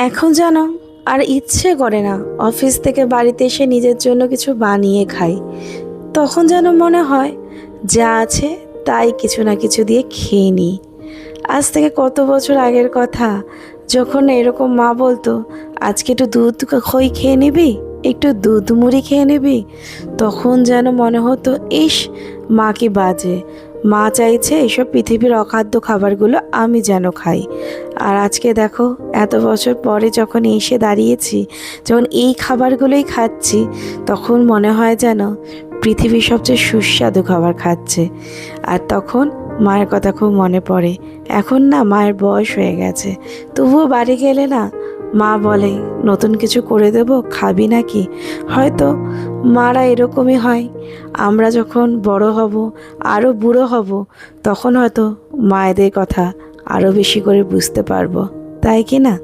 এখন যেন আর ইচ্ছে করে না অফিস থেকে বাড়িতে এসে নিজের জন্য কিছু বানিয়ে খাই। তখন যেন মনে হয় যা আছে তাই কিছু না কিছু দিয়ে খেয়ে নিই। আজ থেকে কত বছর আগের কথা, যখন এরকম মা বলতো আজকে একটু দুধ খই খেয়ে নিবি, একটু দুধ মুড়ি খেয়ে নিবি, তখন যেন মনে হতো ইস, মা কি বাজে, মা চাইছে এইসব পৃথিবীর অখাদ্য খাবারগুলো আমি যেন খাই। আর আজকে দেখো, এত বছর পরে যখন এসে দাঁড়িয়েছি, যখন এই খাবারগুলোই খাচ্ছি, তখন মনে হয় যেন পৃথিবীর সবচেয়ে সুস্বাদু খাবার খাচ্ছে। আর তখন মায়ের কথা খুব মনে পড়ে। এখন না মায়ের বয়স হয়ে গেছে, তবুও বাড়ি গেলে না মা বলে নতুন কিছু করে দেব, খাবি নাকি। হয়তো মারা এরকমই হয়। আমরা যখন বড় হব, আরও বুড়ো হব, তখন হয়তো মায়েদের কথা আরও বেশি করে বুঝতে পারবো, তাই কি না?